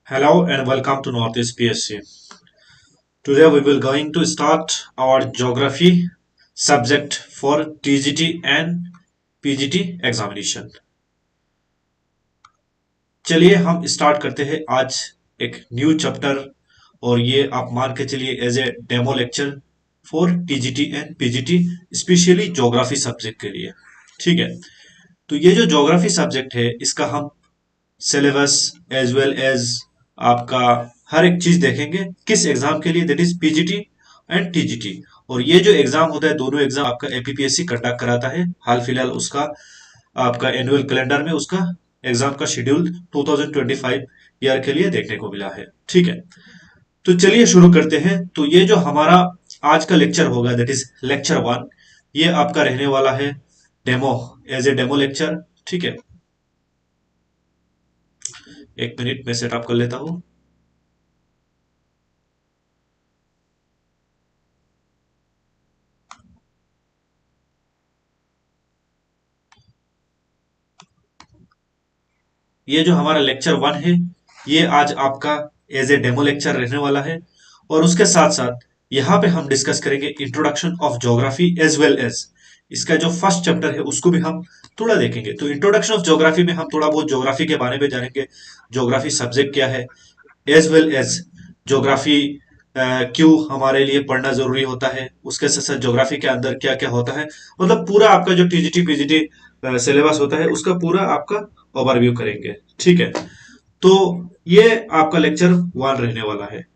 Hello and welcome to Northeast PSC. Today we will going to start our geography subject for TGT and PGT examination. चलिए हम start करते हैं आज एक new chapter और ये आप मान के चलिए as a demo lecture for TGT and PGT specially geography subject के लिए। ठीक है, तो ये जो ज्योग्राफी सब्जेक्ट है इसका हम सिलेबस एज वेल एज आपका हर एक चीज देखेंगे किस एग्जाम के लिए, that is PGT and TGT. और ये जो एग्जाम होता है दोनों एग्जाम आपका एपीपीएससी कंडक्ट कराता है। हाल फिलहाल उसका आपका एनुअल कैलेंडर में उसका एग्जाम का शेड्यूल 2025 ईयर के लिए देखने को मिला है। ठीक है, तो चलिए शुरू करते हैं। तो ये जो हमारा आज का लेक्चर होगा दैट इज लेक्चर 1, ये आपका रहने वाला है demo, as a demo lecture. ठीक है, एक मिनट में सेटअप कर लेता हूं। ये जो हमारा लेक्चर 1 है ये आज आपका एज ए डेमो लेक्चर रहने वाला है और उसके साथ साथ यहाँ पे हम डिस्कस करेंगे introduction of geography as well as इसका जो फर्स्ट चैप्टर है उसको भी हम थोड़ा देखेंगे। तो इंट्रोडक्शन ऑफ ज्योग्राफी में हम थोड़ा बहुत ज्योग्राफी के बारे में जानेंगे, ज्योग्राफी सब्जेक्ट क्या है, एज वेल एज ज्योग्राफी क्यों हमारे लिए पढ़ना जरूरी होता है, उसके साथ साथ ज्योग्राफी के अंदर क्या क्या होता है, मतलब पूरा आपका जो टीजीटी पीजीटी सिलेबस होता है उसका पूरा आपका ओवरव्यू करेंगे। ठीक है, तो ये आपका लेक्चर 1 रहने वाला है।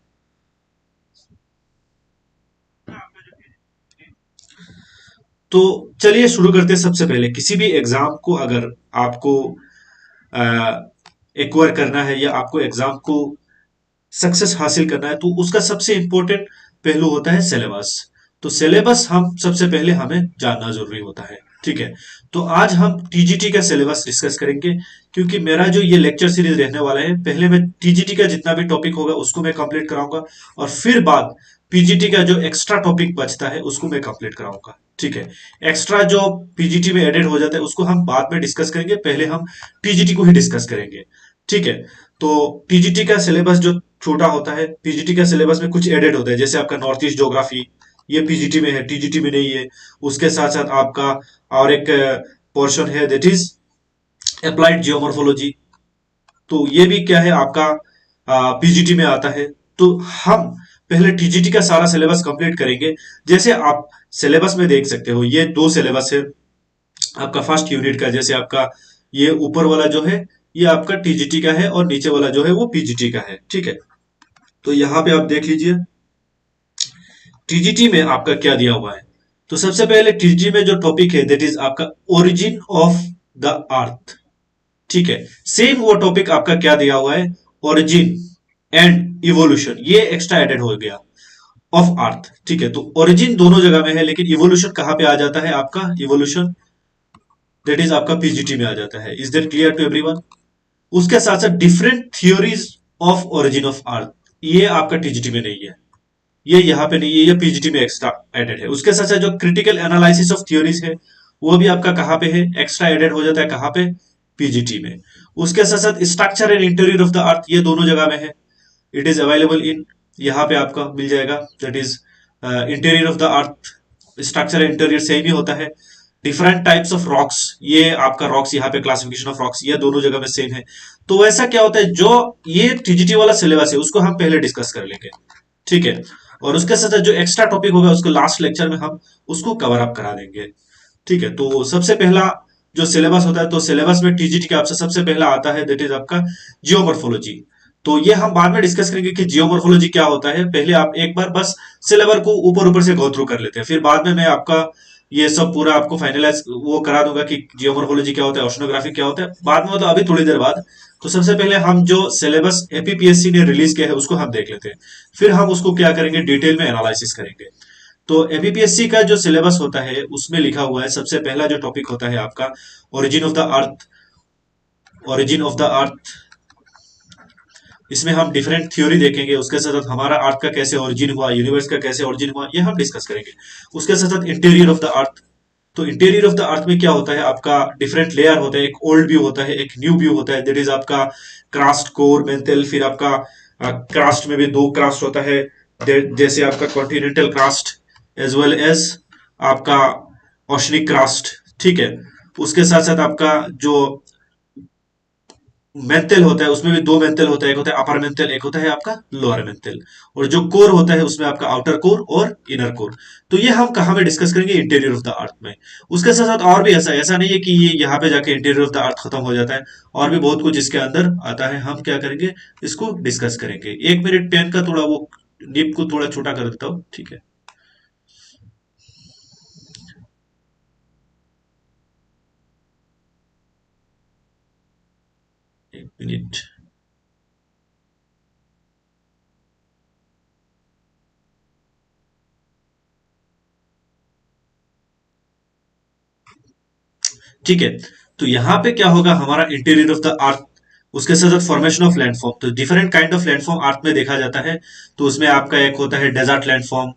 तो चलिए शुरू करते हैं। सबसे पहले किसी भी एग्जाम को अगर आपको एक्वायर करना है या आपको एग्जाम को सक्सेस हासिल करना है तो उसका सबसे इंपॉर्टेंट पहलू होता है सिलेबस। तो सिलेबस हम सबसे पहले हमें जानना जरूरी होता है। ठीक है, तो आज हम टीजीटी का सिलेबस डिस्कस करेंगे क्योंकि मेरा जो ये लेक्चर सीरीज रहने वाला है पहले मैं टीजीटी का जितना भी टॉपिक होगा उसको मैं कंप्लीट कराऊंगा और फिर बाद पीजीटी का जो एक्स्ट्रा टॉपिक बचता है उसको मैं कंप्लीट कराऊंगा। ठीक है, एक्स्ट्रा जो पीजीटी में एडेड हो जाता है उसको हम बाद में डिस्कस करेंगे, पहले हम टीजीटी को ही डिस्कस करेंगे। ठीक है, तो टीजीटी का सिलेबस जो छोटा होता है, पीजीटी का सिलेबस में कुछ एडेड होता है जैसे आपका नॉर्थ ईस्ट ज्योग्राफी, ये पीजीटी में है, टीजीटी में नहीं है। उसके साथ साथ आपका और एक पोर्शन है दैट इज अप्लाइड जियोमॉर्फोलॉजी, तो ये भी क्या है आपका पीजीटी में आता है। तो हम पहले टीजीटी का सारा सिलेबस कंप्लीट करेंगे। जैसे आप सिलेबस में देख सकते हो ये दो सिलेबस है आपका फर्स्ट यूनिट का। जैसे आपका ये ऊपर वाला जो है ये आपका टीजीटी का है और नीचे वाला जो है वो पीजीटी का है। ठीक है, तो यहां पे आप देख लीजिए टीजीटी में आपका क्या दिया हुआ है। तो सबसे पहले टीजीटी में जो टॉपिक है दैट इज आपका ओरिजिन ऑफ द अर्थ। ठीक है, सेम वो टॉपिक आपका क्या दिया हुआ है, ओरिजिन एंड इवोल्यूशन, ये एक्स्ट्रा एडेड हो गया ऑफ अर्थ। ठीक है, तो ओरिजिन दोनों जगह में है लेकिन इवोल्यूशन कहां पे आ जाता है आपका, इवोल्यूशन दैट इज आपका पीजीटी में आ जाता है। Is that clear to everyone? उसके साथ साथ different theories of origin of earth, ये आपका टीजीटी में नहीं है, ये यहाँ पे नहीं है, ये पीजीटी में एक्स्ट्रा एडेड है। उसके साथ साथ जो क्रिटिकल एनालिसिस ऑफ थ्योरीज है वो भी आपका कहाँ पे है, एक्स्ट्रा एडेड हो जाता है कहाँ पे, पीजीटी में। उसके साथ साथ structure and interior of the अर्थ ये दोनों जगह में है, इट इज अवेलेबल इन, यहाँ पे आपका मिल जाएगा that is interior of the earth. Structure and interior same ही होता है। डिफरेंट टाइप्स ऑफ रॉक्स, ये आपका रॉक्स यहाँ पे क्लासिफिकेशन ऑफ रॉक्स ये दोनों जगह में सेम है। तो वैसा क्या होता है जो ये टीजीटी वाला सिलेबस है उसको हम पहले डिस्कस कर लेंगे। ठीक है, और उसके साथ जो एक्स्ट्रा टॉपिक होगा उसको लास्ट लेक्चर में हम उसको कवर अप करा देंगे। ठीक है, तो सबसे पहला जो सिलेबस होता है तो सिलेबस में टीजीटी का आपसे सबसे पहला आता है दैट इज आपका जियोमॉर्फोलॉजी। तो ये हम बाद में डिस्कस करेंगे कि जियोमॉर्फोलॉजी क्या होता है। पहले आप एक बार बस सिलेबस को ऊपर ऊपर से गो थ्रू कर लेते हैं, फिर बाद में मैं आपका ये सब पूरा आपको फाइनलाइज वो करा दूंगा कि जियोमॉर्फोलॉजी क्या होता है, ओशनोग्राफी क्या होता है बाद में, मतलब अभी थोड़ी देर बाद। तो सबसे पहले हम जो सिलेबस एपीपीएससी ने रिलीज किया है उसको हम देख लेते हैं, फिर हम उसको क्या करेंगे डिटेल में एनालिसिस करेंगे। तो एपीपीएससी का जो सिलेबस होता है उसमें लिखा हुआ है सबसे पहला जो टॉपिक होता है आपका origin of the earth. Origin of the अर्थ इसमें हम डिफरेंट थ्योरी देखेंगे, उसके साथ साथ हमारा अर्थ का कैसे ओरिजिन हुआ, यूनिवर्स का कैसे ओरिजिन हुआ ये हम डिस्कस करेंगे। उसके साथ साथ इंटीरियर ऑफ द अर्थ, तो इंटीरियर ऑफ द अर्थ में क्या होता है, आपका डिफरेंट लेयर होता है, एक ओल्ड व्यू होता है, एक न्यू व्यू होता है, दैट इज आपका क्रास्ट, कोर, मेंटल। फिर आपका क्रास्ट में भी दो क्रास्ट होता है, जैसे आपका कॉन्टिनेंटल क्रास्ट एज वेल एज आपका ओशनिक क्रास्ट, ठीक है। उसके साथ साथ आपका जो मेंटल होता है उसमें भी दो मेंटल होता है, एक होता है अपर मेंटल, एक होता है आपका लोअर मेंटल। और जो कोर होता है उसमें आपका आउटर कोर और इनर कोर। तो ये हम कहाँ में डिस्कस करेंगे, इंटीरियर ऑफ द अर्थ में। उसके साथ साथ और भी ऐसा ऐसा नहीं है कि ये यहाँ पे जाके इंटीरियर ऑफ द अर्थ खत्म हो जाता है, और भी बहुत कुछ इसके अंदर आता है। हम क्या करेंगे, इसको डिस्कस करेंगे। 1 मिनट, पेन का थोड़ा वो निप को थोड़ा छोटा कर देता हूँ, ठीक है। 1 मिनट। ठीक है, तो यहां पे क्या होगा, हमारा इंटीरियर ऑफ द अर्थ, उसके साथ साथ फॉर्मेशन ऑफ लैंडफॉर्म। तो डिफरेंट काइंड ऑफ लैंडफॉर्म अर्थ में देखा जाता है। तो उसमें आपका एक होता है डेजर्ट लैंडफॉर्म,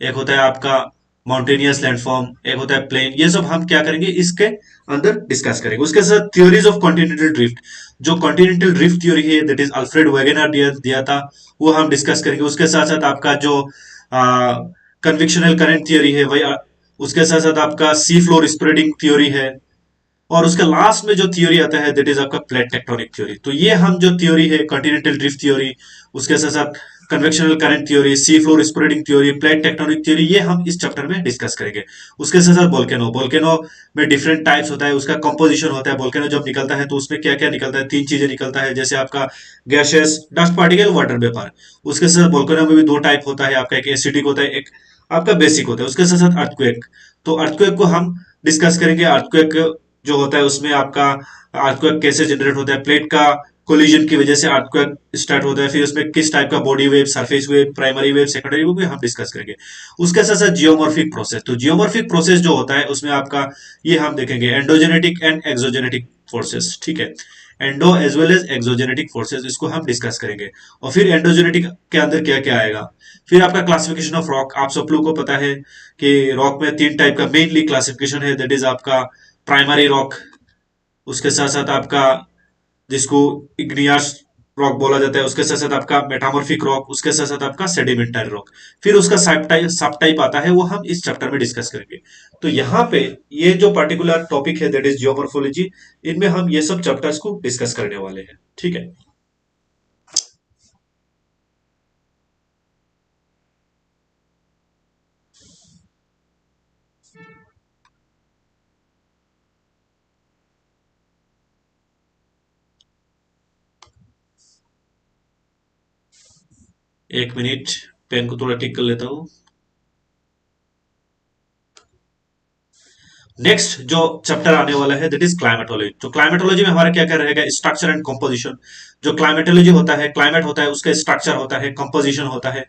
एक होता है आपका माउंटेनियस लैंडफॉर्म, एक होता है प्लेन। ये सब हम क्या करेंगे, इसके अंदर डिस्कस करेंगे। उसके साथ थ्योरीज ऑफ कॉन्टिनेंटल ड्रिफ्ट, जो कॉन्टिनेंटल ड्रिफ्ट थ्योरी है, दैट इज अल्फ्रेड वेगेनर दिया था, वो हम डिस्कस करेंगे। उसके साथ साथ आपका जो कन्विक्शनल करंट थ्योरी है वही उसके साथ साथ आपका सी फ्लोर स्प्रेडिंग थ्योरी है। और उसके लास्ट में जो थ्योरी आता है दैट इज आपका प्लेट टेक्टोनिक थ्योरी। तो ये हम जो थ्योरी है, कॉन्टिनेंटल ड्रिफ्ट थ्योरी, उसके साथ साथ convectional current theory, sea floor spreading theory, plate tectonic theory, ये हम इस चैप्टर में डिस्कस करेंगे। उसके साथ साथ वोल्केनो, वोल्केनो में डिफरेंट टाइप्स होता है, उसका कंपोजिशन होता है। वोल्केनो जब निकलता है तो उसमें क्या क्या निकलता है, तीन चीजें निकलता है, जैसे आपका gases, dust particle, water vapour. उसके साथ वोल्केनो में भी दो टाइप होता है, आपका एक एसिडिक होता है, एक आपका बेसिक होता है। उसके साथ साथ अर्थक्वेक, तो अर्थक्वेक को हम डिस्कस करेंगे। अर्थक्वेक जो होता है उसमें आपका अर्थक्वेक कैसे जनरेट होता है, प्लेट का कोलिजन की वजह से अर्थक्वेक स्टार्ट होता है। फिर उसमें किस टाइप का body wave, surface wave, primary wave, secondary wave भी हम डिस्कस करेंगे। उसके साथ साथ जियोमॉर्फिक प्रोसेस, तो जियोमॉर्फिक प्रोसेस जो होता है उसमें आपका ये हम देखेंगे एंडोजेनेटिक एंड एक्सोजेनेटिक फोर्सेस, ठीक है। Endo as well as exogenetic forces, इसको हम डिस्कस करेंगे। और फिर एंडोजेनेटिक के अंदर क्या क्या आएगा। फिर आपका क्लासिफिकेशन ऑफ रॉक, आप सब लोग को पता है कि रॉक में तीन टाइप का मेनली क्लासिफिकेशन है, दैट इज आपका प्राइमरी रॉक, उसके साथ साथ आपका जिसको इग्नियस रॉक बोला जाता है, उसके साथ साथ आपका मेटामॉर्फिक रॉक, उसके साथ साथ आपका सेडिमेंटरी रॉक। फिर उसका सब टाइप आता है, वो हम इस चैप्टर में डिस्कस करेंगे। तो यहाँ पे ये जो पर्टिकुलर टॉपिक है दैट इज जियोमॉर्फोलॉजी, इनमें हम ये सब चैप्टर्स को डिस्कस करने वाले हैं, ठीक है। 1 मिनट, पेन को थोड़ा ठीक कर लेता हूँ। नेक्स्ट जो चैप्टर आने वाला है दैट इज क्लाइमेटोलॉजी। तो क्लाइमेटोलॉजी में हमारा क्या क्या रहेगा, स्ट्रक्चर एंड कंपोजिशन। जो क्लाइमेटोलॉजी होता है, क्लाइमेट होता है, उसका स्ट्रक्चर होता है, कंपोजिशन होता है।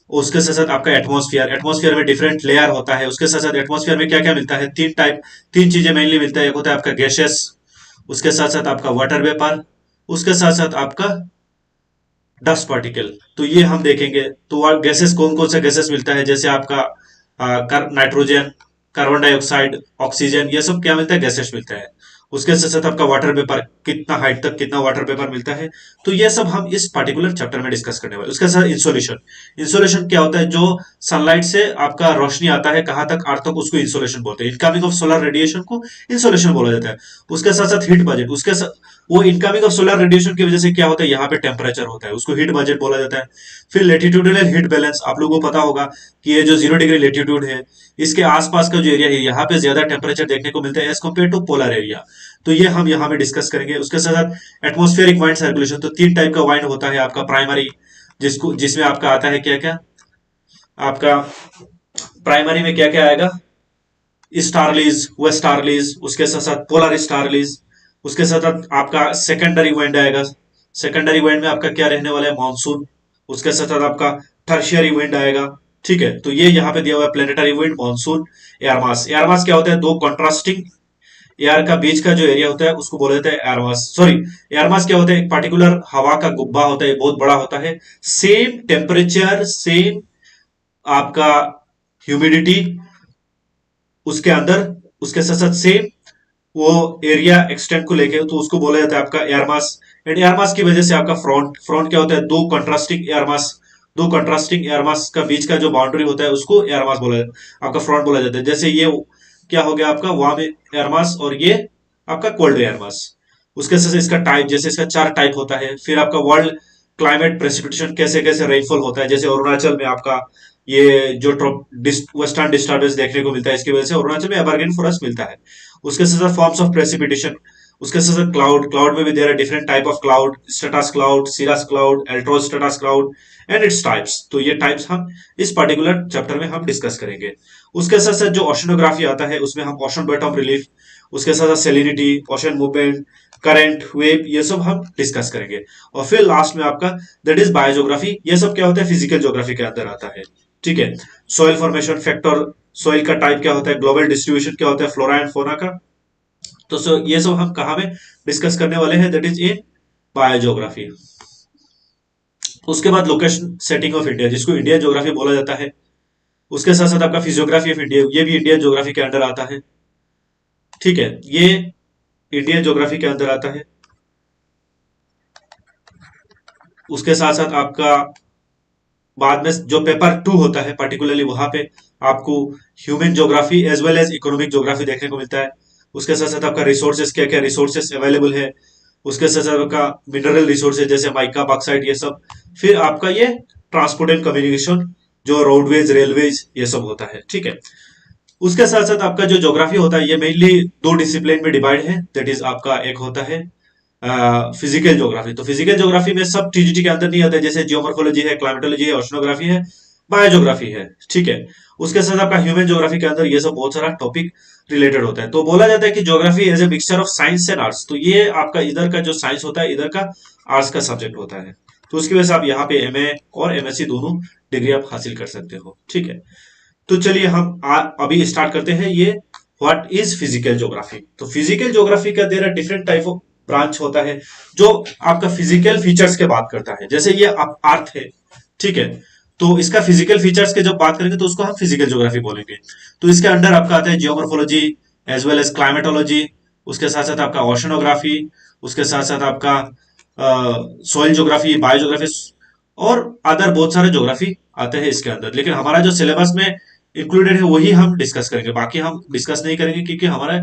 उसके साथ साथ आपका एटमॉस्फेयर, एटमॉस्फेयर में डिफरेंट लेयर होता है। उसके साथ साथ एटमॉस्फेयर में क्या क्या मिलता है, तीन टाइप, तीन चीजें मेनली मिलता है। एक होता है आपका गैसेस, उसके साथ साथ आपका वाटर वेपर, उसके साथ साथ आपका डस्ट पार्टिकल। तो ये हम देखेंगे। तो गैसेस कौन कौन सा गैसेस मिलता है, जैसे आपका नाइट्रोजन, कार्बन डाइऑक्साइड, ऑक्सीजन, ये सब क्या मिलता है, गैसेस मिलता है। उसके साथ साथ आपका वाटर पेपर, कितना हाइट तक कितना वाटर पेपर मिलता है। तो ये सब हम इस पर्टिकुलर चैप्टर में डिस्कस करने वाले। उसके साथ इंसोलेशन, इंसोलेशन क्या होता है, जो सनलाइट से आपका रोशनी आता है कहाँ तक, अर्थ तक, उसको इंसोलेशन बोलते हैं। इनकमिंग ऑफ सोलर रेडिएशन को इंसोलेशन बोला जाता है। उसके साथ साथ हीट बजट, उसके साथ वो इनकमिंग ऑफ सोलर रेडिएशन की वजह से क्या होता है, यहाँ पे टेम्परेचर होता है, उसको हीट बजट बोला जाता है। फिर लेटीट्यूडनल हीट बैलेंस, आप लोगों को पता होगा कि ये जो 0 डिग्री लेटीट्यूड है, इसके आसपास का जो एरिया है, यहाँ पे ज्यादा टेम्परेचर देखने को मिलता है as compare to polar area. तो ये हम यहाँ पे डिस्कस करेंगे। उसके साथ साथ एटमोस्फेरिक वाइंड सर्कुलेशन, तो तीन टाइप का वाइंड होता है आपका। प्राइमरी, जिसमें आपका आता है क्या क्या, आपका प्राइमरी में क्या क्या आएगा, स्टारलीज, वेस्टारलीज, उसके साथ साथ पोलर स्टारलीज। उसके साथ साथ आपका सेकेंडरी वाइंड आएगा। सेकेंडरी वाइंड में आपका क्या रहने वाला है, मानसून। उसके साथ साथ आपका टर्शियरी विंड आएगा, ठीक है। तो ये यहाँ पे दिया हुआ है, planetary wind, monsoon, air mass. Air mass क्या होता है, दो कॉन्ट्रास्टिंग एयर का बीच का जो एरिया होता है उसको बोला जाता है air mass. Sorry, air mass क्या होता है, एक पर्टिकुलर हवा का गुब्बा होता है, बहुत बड़ा होता है, सेम टेम्परेचर, सेम आपका ह्यूमिडिटी उसके अंदर उसके साथ साथ सेम वो एरिया एक्सटेंड को लेके तो उसको बोला जाता है आपका air mass. And air mass की वजह से आपका फ्रंट फ्रंट क्या होता है, दो कंट्रास्टिंग एयर मास का बीच का जो बाउंड्री होता है उसको एयर मास बोला जाता है, आपका फ्रंट बोला जाता है। जैसे ये क्या हो गया आपका वार्म एयर मास और ये आपका कोल्ड एयर मास। उसके साथ इसका टाइप, जैसे इसका 4 टाइप होता है। फिर आपका वर्ल्ड क्लाइमेट प्रेसिपिटेशन, कैसे कैसे रेनफॉल होता है। जैसे अरुणाचल में आपका ये जो वेस्टर्न डिस्टर्बेंस देखने को मिलता है, इसकी वजह से अरुणाचल में एवरग्रीन फॉरेस्ट मिलता है। उसके साथ फॉर्म्स ऑफ प्रेसिपिटेशन, उसके साथ क्लाउड, क्लाउड में भी there are different type of cloud, stratus cloud, cirrus cloud, alto stratus cloud and its types. तो ये टाइप्स हम इस पर्टिकुलर चैप्टर में हम डिस्कस करेंगे। उसके साथ साथ जो ओशनोग्राफी आता है उसमें हम ओशन बॉटम रिलीफ, उसके साथ साथ salinity, ocean movement, current, wave, ये सब हम डिस्कस करेंगे। और फिर लास्ट में आपका दैट इज बायोज्योग्राफी। ये सब क्या होता है, फिजिकल ज्योग्राफी के अंदर आता है। ठीक है। सॉइल फॉर्मेशन फैक्टर, सॉइल का टाइप क्या होता है, ग्लोबल डिस्ट्रीब्यूशन क्या होता है फ्लोरा एंड फोना का। तो ये सब हम कहा में डिस्कस करने वाले हैं, दैट इज इन बायोज्योग्राफी। उसके बाद लोकेशन सेटिंग ऑफ इंडिया, जिसको इंडिया ज्योग्राफी बोला जाता है। उसके साथ साथ आपका फिजियोग्राफी ऑफ इंडिया, ये भी इंडिया ज्योग्राफी के अंदर आता है। ठीक है, ये इंडिया ज्योग्राफी के अंदर आता है। उसके साथ साथ आपका बाद में जो पेपर 2 होता है पर्टिकुलरली वहां पे आपको human geography as well as economic geography देखने को मिलता है। उसके साथ साथ आपका रिसोर्सेज, क्या क्या रिसोर्सेज अवेलेबल है। उसके साथ साथ आपका मिनरल रिसोर्सेज जैसे माइका, बॉक्साइट, ये सब। फिर आपका ये ट्रांसपोर्ट एंड कम्युनिकेशन, जो रोडवेज, रेलवेज, ये सब होता है। ठीक है। उसके साथ साथ आपका जो ज्योग्राफी होता है ये मेनली 2 डिसिप्लिन में डिवाइड है। दैट इज आपका एक होता है फिजिकल ज्योग्राफी। तो फिजिकल ज्योग्राफी में सब टीजीटी के अंदर नहीं आता है, जैसे जियोमॉर्फोलॉजी है, क्लाइमेटोलॉजी है, ओशनोग्राफी है, बायोज्योग्राफी है। ठीक है। उसके साथ आपका ह्यूमन ज्योग्राफी के अंदर ये सब बहुत सारा टॉपिक रिलेटेड होता है। तो बोला जाता है कि geography as a mixture of science and arts. तो ये आपका इधर का जो साइंस होता है, इधर का आर्ट्स का सब्जेक्ट होता है। तो उसकी वजह से आप यहाँ पे एमए और एमएससी दोनों डिग्री आप हासिल कर सकते हो। ठीक है। तो चलिए हम अभी स्टार्ट करते हैं ये व्हाट इज फिजिकल ज्योग्राफी। तो फिजिकल ज्योग्राफी का there are different type of branch होता है जो आपका फिजिकल फीचर्स के बात करता है। जैसे ये अर्थ है, ठीक है, तो इसका फिजिकल फीचर्स के जब बात करेंगे तो उसको हम फिजिकल ज्योग्राफी बोलेंगे। तो इसके अंडर आपका आता है geomorphology as well as climatology. उसके साथ साथ आपका ओशनोग्राफी, उसके साथ साथ आपका सॉइल ज्योग्राफी, बायोज्योग्राफी और अदर बहुत सारे ज्योग्राफी आते हैं इसके अंदर। लेकिन हमारा जो सिलेबस में इंक्लूडेड है वही हम डिस्कस करेंगे, बाकी हम डिस्कस नहीं करेंगे, क्योंकि हमारा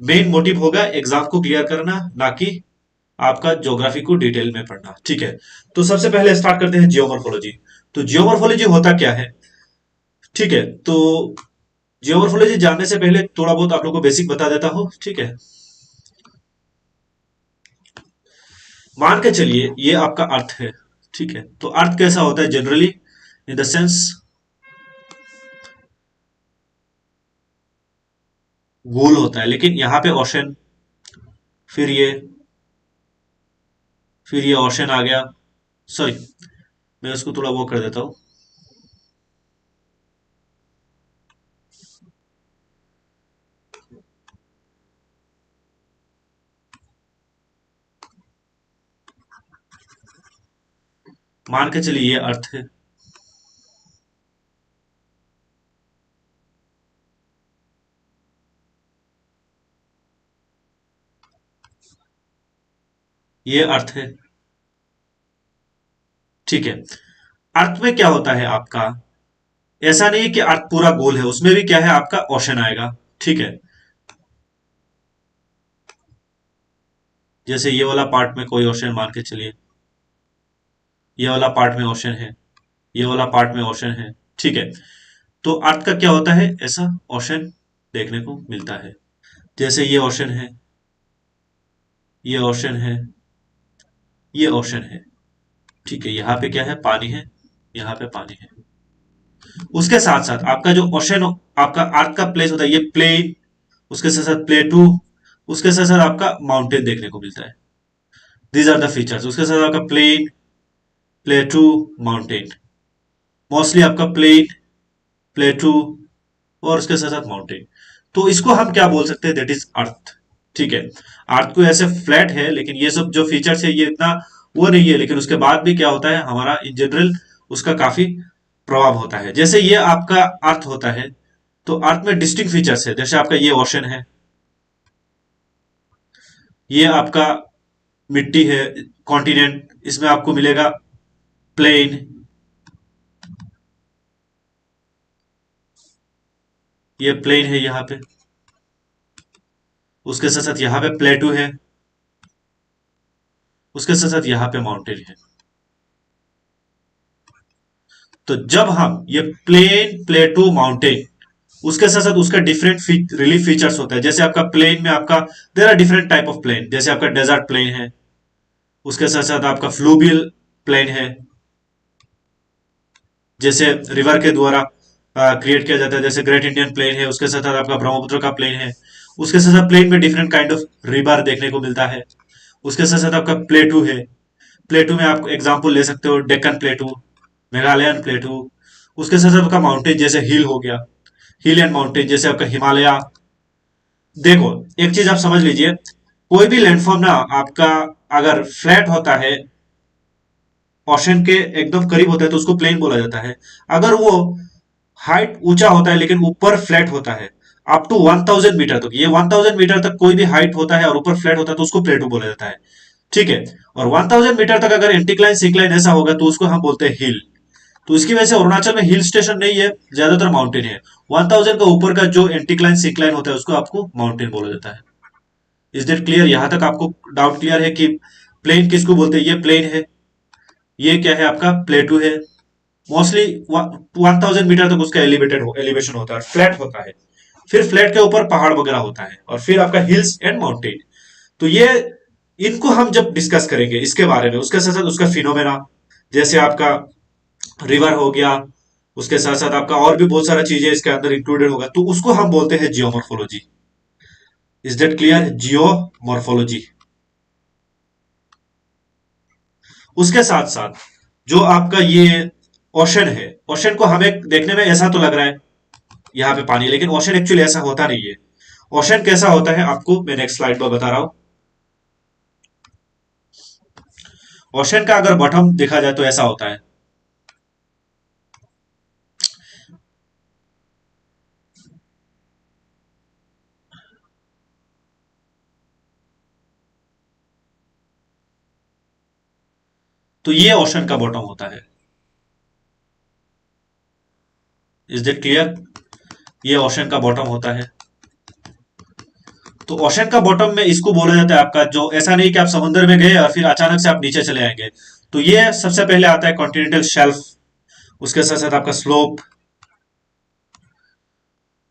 मेन मोटिव होगा एग्जाम को क्लियर करना, ना कि आपका ज्योग्राफी को डिटेल में पढ़ना। ठीक है। तो सबसे पहले स्टार्ट करते हैं जियोमॉर्फोलॉजी। तो जियोमॉर्फोलॉजी होता क्या है? ठीक है। तो जियोमॉर्फोलॉजी जानने से पहले थोड़ा बहुत आप लोगों को बेसिक बता देता हूं। ठीक है। मान के चलिए ये आपका अर्थ है। ठीक है। तो अर्थ कैसा होता है जनरली, इन द सेंस गोल होता है, लेकिन यहां पे ओशन, फिर ये ओशन आ गया। सॉरी, मैं उसको थोड़ा वो कर देता हूं। मान के चलिए ये अर्थ है। ये अर्थ है। ठीक है। अर्थ में क्या होता है आपका, ऐसा नहीं है कि अर्थ पूरा गोल है, उसमें भी क्या है आपका ओशन आएगा। ठीक है। जैसे ये वाला पार्ट में कोई ओशन मान के चलिए, ये वाला पार्ट में ओशन है, ये वाला पार्ट में ओशन है। ठीक है। तो अर्थ का क्या होता है, ऐसा ओशन देखने को मिलता है। जैसे ये ओशन है, ये ओशन है, ये ओशन है। ठीक है। यहाँ पे क्या है, पानी है, यहाँ पे पानी है। उसके साथ साथ आपका जो ओशन, आपका अर्थ का प्लेस होता है, ये प्लेन, उसके साथ साथ प्लेटू, उसके साथ साथ आपका माउंटेन देखने को मिलता है। These are the features. उसके साथ आपका प्लेन, प्लेटू, माउंटेन, मोस्टली आपका प्लेन, प्लेटू और उसके साथ साथ माउंटेन। तो इसको हम क्या बोल सकते हैं, दैट इज अर्थ। ठीक है। अर्थ को ऐसे फ्लैट है, लेकिन ये सब जो फीचर्स है ये इतना वो नहीं है, लेकिन उसके बाद भी क्या होता है हमारा इन जनरल उसका काफी प्रभाव होता है। जैसे ये आपका अर्थ होता है, तो अर्थ में डिस्टिंक्ट फीचर्स है, जैसे आपका ये ओशन है, ये आपका मिट्टी है, कॉन्टिनेंट, इसमें आपको मिलेगा प्लेन, ये प्लेन है यहां पे, उसके साथ साथ यहां पे प्लेटू है, उसके साथ साथ यहां पे माउंटेन है। तो जब हम ये प्लेन, प्लेटू, माउंटेन, उसके साथ साथ उसका डिफरेंट रिलीफ फीचर्स होता है। जैसे आपका प्लेन में आपका there are different type of plain, जैसे आपका डेजर्ट प्लेन है, उसके साथ साथ आपका फ्लूवियल प्लेन है, जैसे रिवर के द्वारा क्रिएट किया जाता है, जैसे ग्रेट इंडियन प्लेन है, उसके साथ साथ आपका ब्रह्मपुत्र का प्लेन है, उसके साथ साथ प्लेन में डिफरेंट काइंड ऑफ रिवर देखने को मिलता है। उसके साथ साथ आपका प्लेटू है, प्लेटू में आप एग्जाम्पल ले सकते हो डेक्कन प्लेटू, मेघालयन प्लेटू। उसके साथ साथ आपका माउंटेन जैसे हिल हो गया, हिल एंड माउंटेन जैसे आपका हिमालय। देखो, एक चीज आप समझ लीजिए, कोई भी लैंडफॉर्म ना आपका अगर फ्लैट होता है, ओशन के एकदम करीब होता है, तो उसको प्लेन बोला जाता है। अगर वो हाइट ऊंचा होता है लेकिन ऊपर फ्लैट होता है, अप टू 1000 मीटर तक, ये 1000 मीटर तक कोई भी हाइट होता है और ऊपर फ्लैट होता है, तो उसको प्लेटू बोला जाता है। ठीक है। और 1000 मीटर तक अगर एंटीक्लाइन सिंक्लाइन ऐसा होगा तो उसको हम बोलते हैं हिल। तो इसकी वजह से अरुणाचल में हिल स्टेशन नहीं है, ज्यादातर माउंटेन है। 1000 का ऊपर का जो एंटीक्लाइन सिंक्लाइन होता है उसको आपको माउंटेन बोला जाता है। Is that clear? यहां तक आपको डाउट क्लियर है कि प्लेन किसको बोलते हैं? ये प्लेन है, ये क्या है आपका प्लेटू है। मोस्टली 1000 मीटर तक उसका एलिवेशन होता है, फ्लैट होता है। फिर फ्लैट के ऊपर पहाड़ वगैरह होता है, और फिर आपका हिल्स एंड माउंटेन। तो ये इनको हम जब डिस्कस करेंगे इसके बारे में, उसके साथ साथ उसका फिनोमेना, जैसे आपका रिवर हो गया, उसके साथ साथ आपका और भी बहुत सारा चीजें इसके अंदर इंक्लूडेड होगा, तो उसको हम बोलते हैं geomorphology. Is that clear? Geomorphology. उसके साथ साथ जो आपका ये ओशन है, ओशन को हमें देखने में ऐसा तो लग रहा है यहाँ पे पानी, लेकिन ओशन एक्चुअली ऐसा होता नहीं है। ओशन कैसा होता है आपको मैं नेक्स्ट स्लाइड पर बता रहा हूं। ओशन का अगर बॉटम देखा जाए तो ऐसा होता है। तो ये ओशन का बॉटम होता है। Is that clear? ये ओशन का बॉटम होता है। तो ओशन का बॉटम में इसको बोला जाता है आपका, जो ऐसा नहीं कि आप समुद्र में गए और फिर अचानक से आप नीचे चले आएंगे। तो ये सबसे पहले आता है कॉन्टिनेंटल शेल्फ, उसके साथ साथ आपका स्लोप।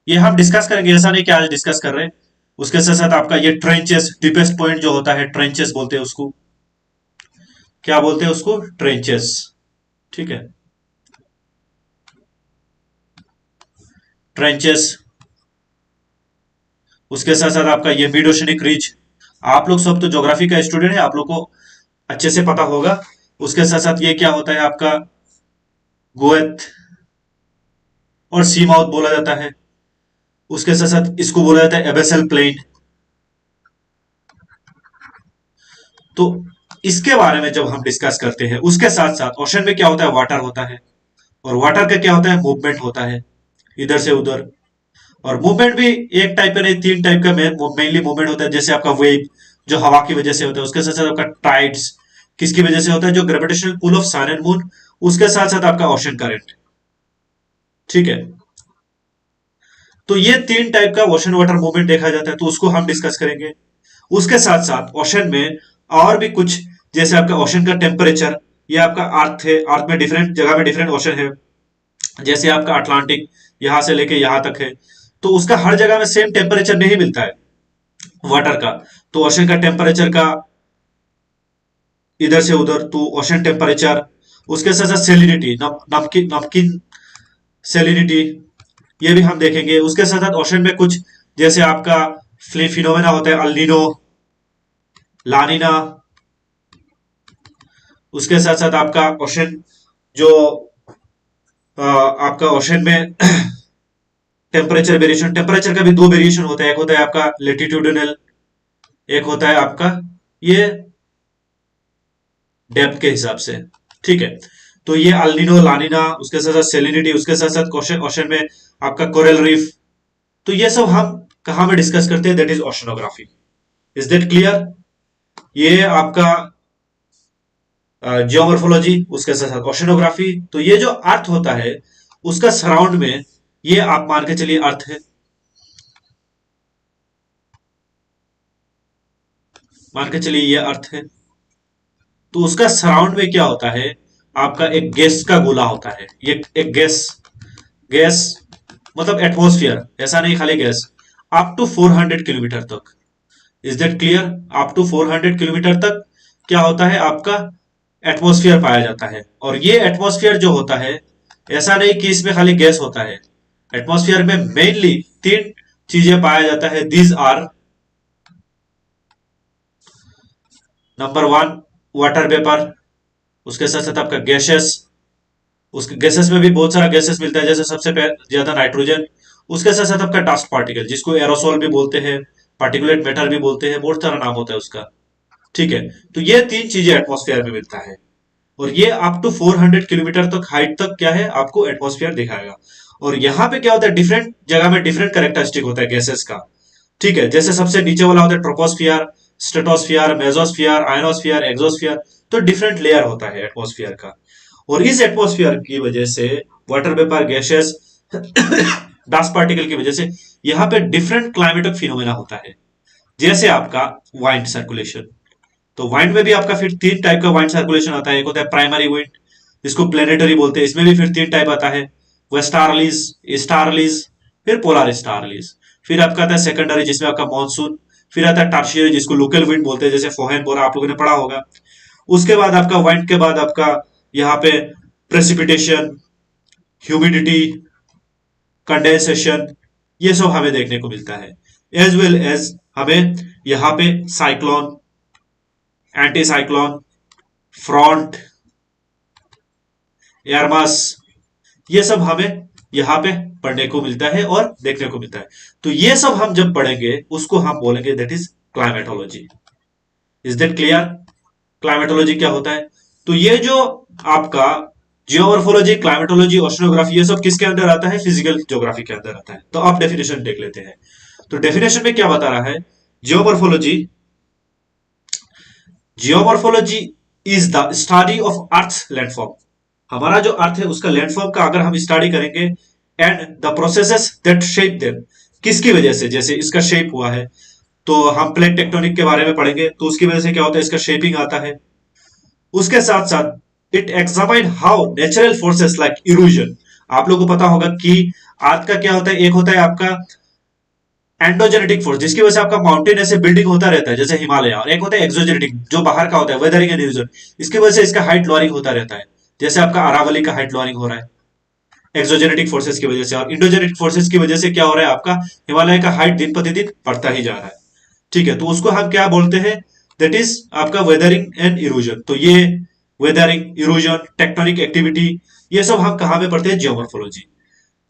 ये हम डिस्कस करेंगे, ऐसा नहीं कि आज डिस्कस कर रहे हैं। उसके साथ साथ आपका ये ट्रेंचेस, डीपेस्ट पॉइंट जो होता है ट्रेंचेस बोलते हैं उसको। क्या बोलते हैं उसको? ट्रेंचेस। ठीक है, ट्रेंचेस। उसके साथ साथ आपका ये मिड ओशनिक रिज। आप लोग सब तो ज्योग्राफी का स्टूडेंट है, आप लोग को अच्छे से पता होगा। उसके साथ साथ ये क्या होता है आपका गोएथ और सी माउथ बोला जाता है। उसके साथ साथ इसको बोला जाता है एबेसल प्लेन। तो इसके बारे में जब हम डिस्कस करते हैं, उसके साथ साथ ओशन में क्या होता है? वाटर होता है, और वाटर का क्या होता है? मूवमेंट होता है इधर से उधर। और मूवमेंट भी एक टाइप का नहीं, तीन टाइप का मेनली मूवमेंट होता है। जैसे आपका वेव जो हवा की वजह से होता है, उसके साथ साथ आपका टाइड्स किसकी वजह से होता है? जो gravitational pull of sun and moon, उसके साथ साथ आपका ओशन करंट। ठीक है। तो ये तीन टाइप का ओशन वाटर मूवमेंट देखा जाता है, तो उसको हम डिस्कस करेंगे। उसके साथ साथ ओशन में और भी कुछ, जैसे आपका ओशन का टेम्परेचर, ये आपका अर्थ है, अर्थ में डिफरेंट जगह में डिफरेंट ओशन है। जैसे आपका अटलांटिक यहां से लेके यहां तक है, तो उसका हर जगह में सेम टेम्परेचर नहीं मिलता है वाटर का। तो ओशन का टेम्परेचर का इधर से उधर, तो ओशन टेम्परेचर। उसके साथ साथ सेलिनिटी, नमकीन नमकीन सेलिनिटी, ये भी हम देखेंगे। उसके साथ साथ ओशन में कुछ, जैसे आपका फिनोमेना होता है अल्नीनो, लानिना। उसके साथ साथ आपका ओशन जो आपका ओशन में टेम्परेचर वेरिएशन, टेम्परेचर का भी दो वेरिएशन होता है। एक होता है आपका लेटिट्यूडिनल, एक होता है आपका ये डेप्थ के हिसाब से। ठीक है। तो ये अल्निनो, लानिना, उसके साथ साथ सेलिनिटी, उसके साथ साथ ओशन में आपका कोरल रीफ, तो ये सब हम कहां में डिस्कस करते हैं, that is oceanography. Is that clear? ये आपका जियोमॉर्फोलॉजी, उसके साथ साथ ओशनोग्राफी। तो ये जो अर्थ होता है उसका सराउंड में, ये आप मान के चलिए अर्थ है, मान के चलिए ये अर्थ है। तो उसका सराउंड में क्या होता है, आपका एक गैस का गोला होता है। ये एक गैस, गैस मतलब एटमॉस्फेयर, ऐसा नहीं खाली गैस, अप टू 400 किलोमीटर तक। Is that clear? Up to 400 kilometre तक क्या होता है, आपका एटमॉस्फेयर पाया जाता है। और ये एटमॉस्फेयर जो होता है, ऐसा नहीं कि इसमें खाली गैस होता है। एटमॉस्फेयर में मेनली तीन चीजें पाया जाता है। These are, number one water vapour, उसके साथ साथ आपका गैसेस, उसके गैसेस में भी बहुत सारा गैसेस मिलता है, जैसे सबसे ज्यादा नाइट्रोजन। उसके साथ साथ आपका डस्ट पार्टिकल, जिसको एरोसोल भी बोलते हैं, पार्टिकुलेट मैटर भी बोलते हैं, बहुत सारा नाम होता है उसका। ठीक है, तो ये तीन चीजें एटमॉस्फेयर में मिलता है। और ये अप टू 400 किलोमीटर तक हाइट तक क्या है, आपको एटमॉस्फेयर दिखाएगा। और यहाँ पे क्या होता है, डिफरेंट जगह में डिफरेंट कैरेक्टरिस्टिक होता है गैसेस का। ठीक है, जैसे सबसे नीचे वाला होता है troposphere, stratosphere, mesosphere, ionosphere, exosphere. तो डिफरेंट लेयर होता है एटमॉस्फियर का। और इस एटमॉस्फियर की वजह से, water vapour, gases, dust particle की वजह से यहाँ पे डिफरेंट क्लाइमेटिक फिनोमेना होता है। जैसे आपका वाइंड सर्कुलेशन, तो वाइंड में भी आपका फिर तीन टाइप का वाइंड सर्कुलेशन आता है। एक होता है प्राइमरी विंड, जिसको प्लेनेटरी बोलते हैं, इसमें भी फिर तीन टाइप आता है, वेस्टार्लीज, ईस्टार्लीज, फिर पोलार स्टारलीज। फिर आपका आता है सेकेंडरी, जिसमें आपका मानसून। फिर आता है टर्शियरी, जिसको लोकल विंड बोलते हैं, जैसे फोहन बोरा आप लोगों ने पढ़ा होगा। उसके बाद आपका वाइंड के बाद आपका यहाँ पे प्रेसिपिटेशन, ह्यूमिडिटी, कंडेंसेशन, ये सब हमें देखने को मिलता है। एज वेल एज हमें यहाँ पे साइक्लोन, एंटी साइक्लोन, फ्रंट, एयरमास, ये सब हमें यहाँ पे पढ़ने को मिलता है और देखने को मिलता है। तो ये सब हम जब पढ़ेंगे उसको हम बोलेंगे that is climatology. Is that clear? Climatology क्या होता है? तो ये जो आपका जियोमॉर्फोलॉजी, क्लाइमेटोलॉजी, ओशनोग्राफी, ये सब किसके अंदर आता है, फिजिकल ज्योग्राफी के अंदर आता है। तो आप डेफिनेशन देख लेते हैं। तो डेफिनेशन में क्या बता रहा है, geomorphology, geomorphology is the study of earth landform. हमारा जो अर्थ है उसका लैंडफॉर्म का अगर हम स्टडी करेंगे, and the processes that shape them, किसकी वजह से, जैसे इसका शेप हुआ है, तो हम प्लेट टेक्टोनिक के बारे में पढ़ेंगे, तो उसकी वजह से क्या होता है, इसका शेपिंग आता है। उसके साथ साथ it examine how natural forces like erosion. आप लोगों को पता होगा कि अर्थ का क्या होता है, एक होता है आपका एंडोजेनेटिक फोर्स, जिसकी वजह से आपका माउंटेन ऐसे बिल्डिंग होता रहता है जैसे हिमालय, और एक होता है एक्सोजेनेटिक, जो बाहर का होता है, वेदरिंग एंड इरोजन, इसकी वजह से इसका हाइट लॉरिंग होता रहता है, जैसे आपका अरावली का हाइट लॉरिंग हो रहा है एक्सोजेनेटिक फोर्सेस की वजह से। और इंडोजेनेटिक फोर्सेस की वजह से क्या हो रहा है, आपका हिमालय का हाइट दिन प्रतिदिन बढ़ता ही जा रहा है। ठीक है, तो उसको हम क्या बोलते हैं, दैट इज आपका वेदरिंग एंड इरोजन। तो ये वेदरिंग, इरोजन, टेक्टोनिक एक्टिविटी, ये सब हम कहां पे पढ़ते हैं, जियोमॉर्फोलॉजी।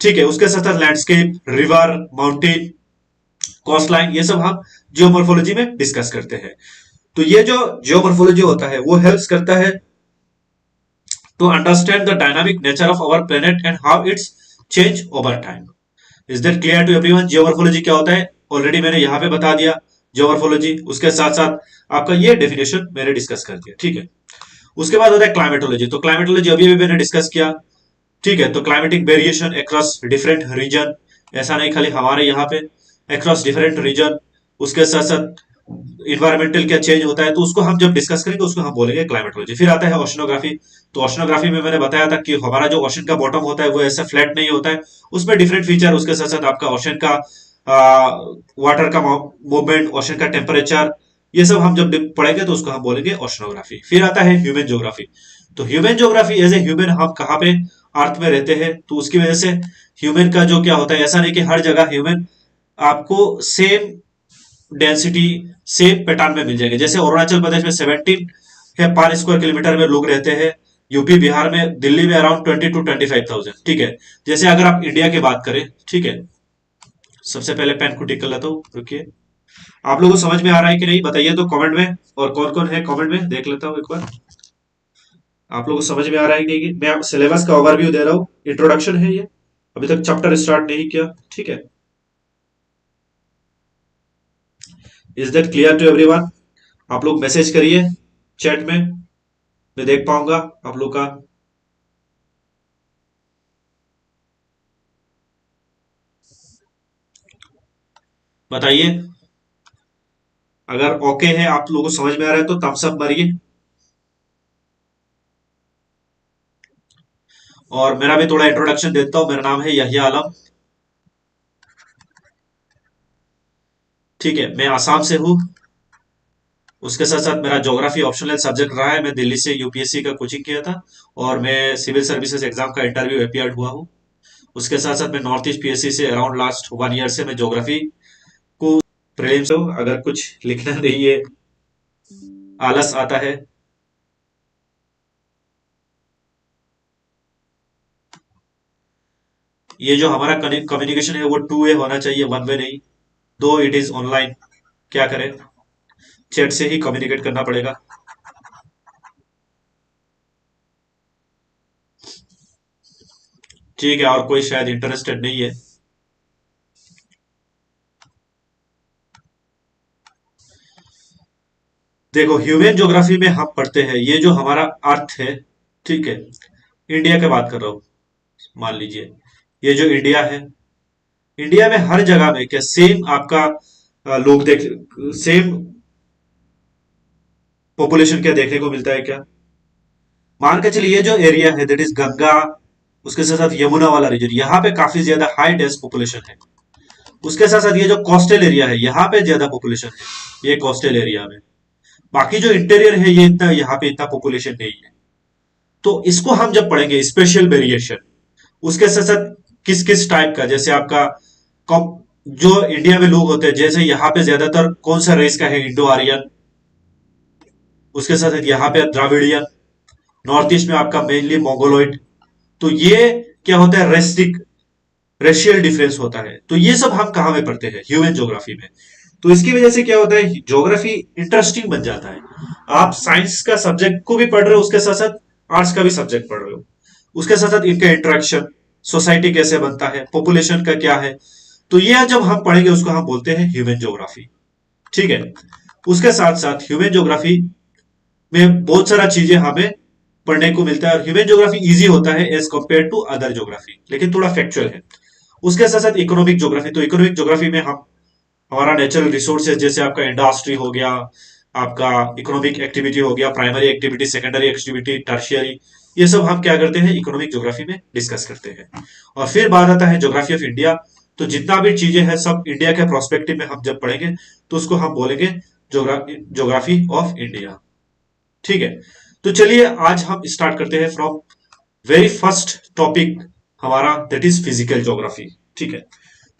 ठीक है, उसके साथ साथ landscape, river, mountain, coast line, ये सब हम जियोमॉर्फोलॉजी में डिस्कस करते हैं। तो ये जो जियोमॉर्फोलॉजी होता है वो हेल्प करता है to understand the dynamic nature of our planet and how it's change over time. Is that clear to everyone? Geomorphology क्या होता है, ऑलरेडी मैंने यहाँ पे बता दिया जियोमॉर्फोलॉजी। उसके साथ साथ आपका ये डेफिनेशन मैंने डिस्कस कर दिया। ठीक है, उसके बाद होता है क्लाइमेटोलॉजी। तो क्लाइमेटोलॉजी अभी भी मैंने डिस्कस किया। ठीक है, तो climatic variation across different region, ऐसा नहीं खाली हमारे यहाँ पे, अक्रॉस डिफरेंट रीजन। उसके साथ साथ इन्वायरमेंटल क्या चेंज होता है, तो उसको हम जब डिस्कस करेंगे उसको हम बोलेंगे क्लाइमेटोलॉजी। फिर आता है ओशनोग्राफी। तो ओशनोग्राफी में मैंने बताया था कि हमारा जो ओशन का बॉटम होता है वो ऐसा फ्लैट नहीं होता है, उसमें डिफरेंट फीचर, उसके साथ साथ आपका ओशन का वाटर का मूवमेंट, ओशन का टेम्परेचर, ये सब हम जब पढ़ेंगे तो उसको हम बोलेंगे ओशनोग्राफी। फिर आता है ह्यूमन ज्योग्राफी। तो human geography, as a human हम कहाँ पे अर्थ में रहते हैं, तो उसकी वजह से ह्यूमन का जो क्या होता है, ऐसा नहीं कि हर जगह ह्यूमन आपको सेम डेंसिटी, सेम पैटर्न में मिल जाएंगे। जैसे अरुणाचल प्रदेश में 17 है पर स्क्वायर किलोमीटर में लोग रहते हैं, यूपी बिहार में, दिल्ली में अराउंड 20 to 25,000। ठीक है, जैसे अगर आप इंडिया की बात करें, ठीक है, सबसे पहले पेन को टिक कर लेता हूँ, रुकिए। आप लोगों को समझ में आ रहा है कि नहीं बताइए तो कमेंट में, और कौन कौन है कमेंट में देख लेता हूँ एक बार। आप लोगों को समझ में आ रहा है कि मैं सिलेबस का ओवरव्यू दे रहा हूँ, इंट्रोडक्शन है ये, अभी तक चैप्टर स्टार्ट नहीं किया। ठीक है, is that clear to everyone? आप लोग मैसेज करिए चैट में, मैं देख पाऊंगा आप लोग का। बताइए, अगर ओके है, आप लोगों को समझ में आ रहा है तो थम्स अप मारिए। और मेरा भी थोड़ा इंट्रोडक्शन देता हूं, मेरा नाम है यहिया आलम। ठीक है, मैं आसाम से हूँ। उसके साथ साथ मेरा ज्योग्राफी ऑप्शनल सब्जेक्ट रहा है। मैं दिल्ली से यूपीएससी का कोचिंग किया था, और मैं सिविल सर्विसेज एग्जाम का इंटरव्यू अपीयर्ड हुआ हूँ। उसके साथ साथ मैं नॉर्थ ईस्ट पीएससी से अराउंड लास्ट 1 ईयर से मैं ज्योग्राफी को प्रीलिम्स हो, अगर कुछ लिखना नहीं है, आलस आता है। ये जो हमारा कम्युनिकेशन है वो 2 वे होना चाहिए, 1 वे नहीं। दो इट इज ऑनलाइन, क्या करें, चैट से ही कम्युनिकेट करना पड़ेगा। ठीक है, और कोई शायद इंटरेस्टेड नहीं है। देखो, ह्यूमन ज्योग्राफी में हम पढ़ते हैं ये जो हमारा अर्थ है, ठीक है, इंडिया की बात कर रहा हूं। मान लीजिए ये जो इंडिया है, इंडिया में हर जगह में क्या सेम आपका लोग देख, सेम पॉपुलेशन क्या देखने को मिलता है क्या? मान के चलिए ये जो एरिया है दैट इज गंगा, उसके साथ साथ यमुना वाला रीजन, यहाँ पे काफी ज्यादा हाई डेंस पॉपुलेशन है। उसके साथ साथ ये जो कोस्टल एरिया है यहाँ पे ज्यादा पॉपुलेशन है, ये कोस्टल एरिया में। बाकी जो इंटीरियर है ये इतना, यहाँ पे इतना पॉपुलेशन नहीं है। तो इसको हम जब पढ़ेंगे स्पेशल वेरिएशन, उसके साथ साथ किस किस टाइप का, जैसे आपका जो इंडिया में लोग होते हैं, जैसे यहाँ पे ज्यादातर कौन सा रेस का है, इंडो आर्यन। उसके साथ साथ यहाँ पे द्राविडियन। नॉर्थ ईस्ट में आपका मेनली मोंगोलॉइड। तो ये क्या होता है, रेस्टिक रेशियल डिफरेंस होता है। तो ये सब हम कहाँ में पढ़ते हैं, ह्यूमन ज्योग्राफी में। तो इसकी वजह से क्या होता है, ज्योग्राफी इंटरेस्टिंग बन जाता है। आप साइंस का सब्जेक्ट को भी पढ़ रहे हो, उसके साथ साथ आर्ट्स का भी सब्जेक्ट पढ़ रहे हो। उसके साथ साथ इनका इंटरेक्शन, सोसाइटी कैसे बनता है, पॉपुलेशन का क्या है। तो ये जब हम पढ़ेंगे उसको हम बोलते हैं ह्यूमन ज्योग्राफी। ठीक है। उसके साथ साथ ह्यूमन ज्योग्राफी में बहुत सारा चीजें हमें पढ़ने को मिलता है, और ह्यूमन ज्योग्राफी इजी होता है as compare to other geography, लेकिन थोड़ा फैक्चुअल है। उसके साथ साथ इकोनॉमिक ज्योग्राफी, तो इकोनॉमिक ज्योग्राफी में हम हमारा नेचुरल रिसोर्सेज, जैसे आपका इंडस्ट्री हो गया, आपका इकोनॉमिक एक्टिविटी हो गया, primary activity, secondary activity, tertiary, ये सब हम क्या करते हैं इकोनॉमिक ज्योग्राफी में डिस्कस करते हैं। और फिर बात आता है ज्योग्राफी ऑफ इंडिया। तो जितना भी चीजें हैं सब इंडिया के प्रोस्पेक्टिव में हम जब पढ़ेंगे तो उसको हम बोलेंगे ज्योग्राफी ऑफ इंडिया। ठीक है। तो चलिए आज हम स्टार्ट करते हैं फ्रॉम वेरी फर्स्ट टॉपिक हमारा, दैट इज फिजिकल ज्योग्राफी। ठीक है।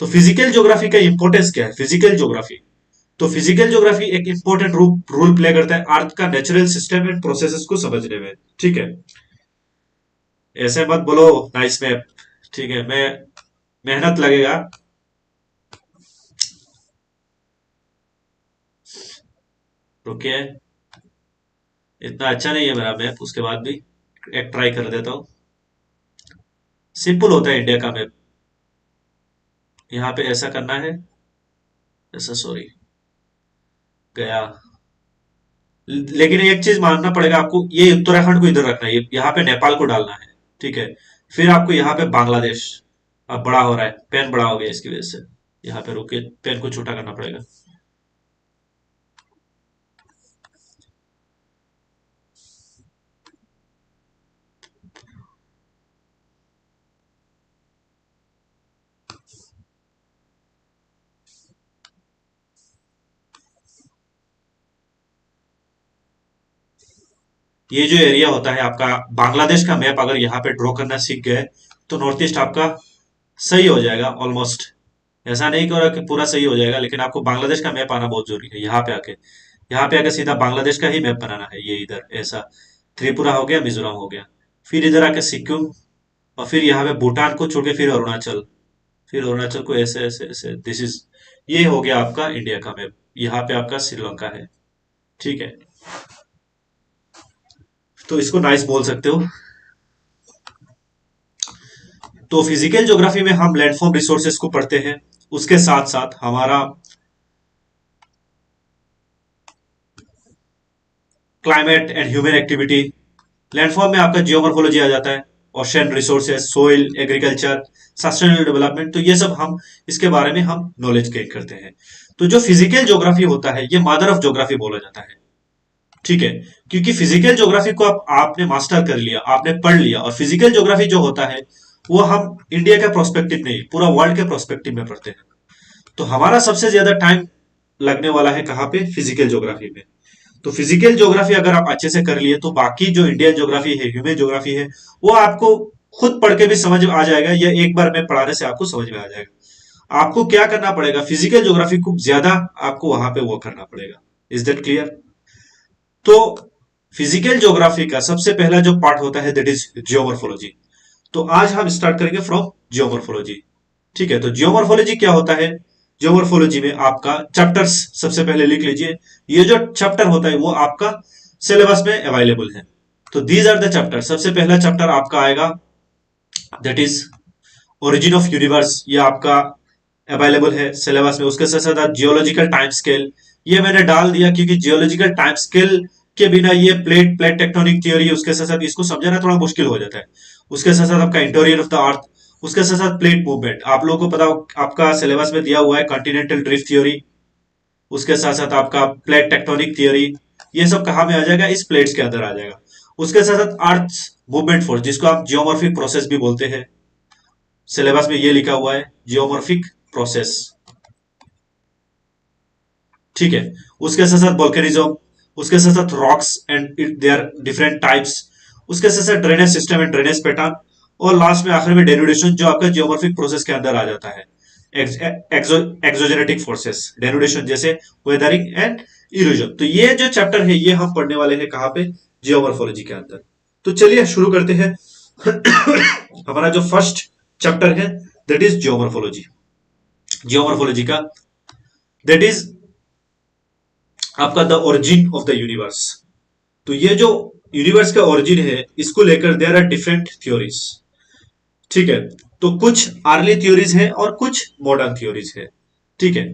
तो फिजिकल ज्योग्राफी का इंपॉर्टेंस क्या है, फिजिकल ज्योग्राफी। तो फिजिकल ज्योग्राफी एक इंपॉर्टेंट रोल प्ले करता है अर्थ का नेचुरल सिस्टम एंड प्रोसेसेस को समझने में। ठीक है। ऐसे मत बोलो नाइस मैप। ठीक है, मैं मेहनत लगेगा। रुकिए, इतना अच्छा नहीं है मेरा मैप, उसके बाद भी एक ट्राई कर देता हूँ। सिंपल होता है इंडिया का मैप। यहाँ पे ऐसा करना है, ऐसा, सॉरी, गया। लेकिन एक चीज मानना पड़ेगा आपको, ये उत्तराखंड को इधर रखना है, यहाँ पे नेपाल को डालना है। ठीक है। फिर आपको यहाँ पे बांग्लादेश, अब बड़ा हो रहा है, पेन बड़ा हो गया इसकी वजह से, यहाँ पे रुके, पेन को छोटा करना पड़ेगा। ये जो एरिया होता है आपका, बांग्लादेश का मैप अगर यहाँ पे ड्रॉ करना सीख गए तो नॉर्थ ईस्ट आपका सही हो जाएगा ऑलमोस्ट। ऐसा नहीं करो कि पूरा सही हो जाएगा, लेकिन आपको बांग्लादेश का मैप आना बहुत जरूरी है। यहाँ पे आके सीधा बांग्लादेश का ही मैप बनाना है, ये इधर ऐसा। त्रिपुरा हो गया, मिजोरम हो गया, फिर इधर आके सिक्किम, और फिर यहाँ पे भूटान को छोड़ के फिर अरुणाचल, फिर अरुणाचल को ऐसे ऐसे ऐसे, दिस इज, ये हो गया आपका इंडिया का मैप। यहाँ पे आपका श्रीलंका है। ठीक है। तो इसको नाइस बोल सकते हो। तो फिजिकल ज्योग्राफी में हम लैंडफॉर्म रिसोर्सेज को पढ़ते हैं, उसके साथ साथ हमारा climate and human activity. Landform में आपका जियोमॉर्फोलॉजी आ जाता है, ocean resources, soil, agriculture, sustainable development. तो ये सब हम इसके बारे में हम नॉलेज गेन करते हैं। तो जो फिजिकल ज्योग्राफी होता है ये मदर ऑफ ज्योग्राफी बोला जाता है, ठीक है। क्योंकि फिजिकल ज्योग्राफी को आपने मास्टर कर लिया, आपने पढ़ लिया। और फिजिकल ज्योग्राफी जो होता है वो हम इंडिया के प्रोस्पेक्टिव नहीं, पूरा वर्ल्ड के प्रोस्पेक्टिव में पढ़ते हैं। तो हमारा सबसे ज्यादा टाइम लगने वाला है कहाँ पे? फिजिकल ज्योग्राफी में। तो फिजिकल ज्योग्राफी अगर आप अच्छे से कर लिए तो बाकी जो इंडियन ज्योग्राफी है, ह्यूमन ज्योग्राफी है, वो आपको खुद पढ़ के भी समझ में आ जाएगा, या एक बार में पढ़ाने से आपको समझ में आ जाएगा। आपको क्या करना पड़ेगा? फिजिकल ज्योग्राफी को ज्यादा आपको वहां पे वो करना पड़ेगा। Is that clear? तो फिजिकल ज्योग्राफी का सबसे पहला जो पार्ट होता है दैट इज जियोमॉर्फोलॉजी। तो आज हम स्टार्ट करेंगे फ्रॉम जियोमॉर्फोलॉजी, ठीक है। तो जियोमॉर्फोलॉजी क्या होता है? जियोमॉर्फोलॉजी में आपका चैप्टर्स सबसे पहले लिख लीजिए। ये जो चैप्टर होता है वो आपका सिलेबस में अवेलेबल है। तो दीज आर द चैप्टर। सबसे पहला चैप्टर आपका आएगा that is origin of universe. ये आपका अवेलेबल है सिलेबस में। उसके साथ साथ जियोलॉजिकल टाइम स्केल, ये मैंने डाल दिया क्योंकि जियोलॉजिकल टाइम स्केल के बिना ये प्लेट प्लेट टेक्टोनिक थ्योरी, उसके साथ साथ इसको समझाना थोड़ा मुश्किल हो जाता है। उसके साथ साथ आपका इंटीरियर ऑफ द अर्थ, उसके साथ साथ प्लेट मूवमेंट। आप लोगों को पता हो आपका सिलेबस में दिया हुआ है कॉन्टिनेंटल ड्रिफ्ट थ्योरी, उसके साथ साथ आपका प्लेट टेक्टोनिक थ्योरी। ये सब कहाँ में आ जाएगा? इस प्लेट्स के अंदर आ जाएगा। उसके साथ साथ अर्थ मूवमेंट फोर्स, जिसको आप जियोमॉर्फिक प्रोसेस भी बोलते हैं, सिलेबस में ये लिखा हुआ है जियोमॉर्फिक प्रोसेस, ठीक है। उसके साथ साथ वोल्केनिज्म, उसके साथ साथ rocks and their different types, उसके साथ साथ ड्रेनेज सिस्टम एंड ड्रेनेज पैटर्न, और लास्ट में आखिर में डेनुडेशन, जो आपका जियोमॉर्फिक प्रोसेस के अंदर आ जाता है। एक्सोजेनेटिक फोर्सेस, डेनुडेशन जैसे वेदरिंग एंड इरोजन। तो ये जो चैप्टर है ये हम पढ़ने वाले हैं कहाँ पे? जियोमॉर्फोलॉजी के अंदर। तो चलिए शुरू करते हैं। हमारा जो फर्स्ट चैप्टर है दैट इज जियोमॉर्फोलॉजी। जियोमॉर्फोलॉजी का दैट इज आपका the origin of the universe. तो ये जो यूनिवर्स का ओरिजिन है इसको लेकर देयर आर डिफरेंट थ्योरीज, ठीक है। तो कुछ अर्ली थ्योरीज है और कुछ मॉडर्न थ्योरीज है, ठीक है।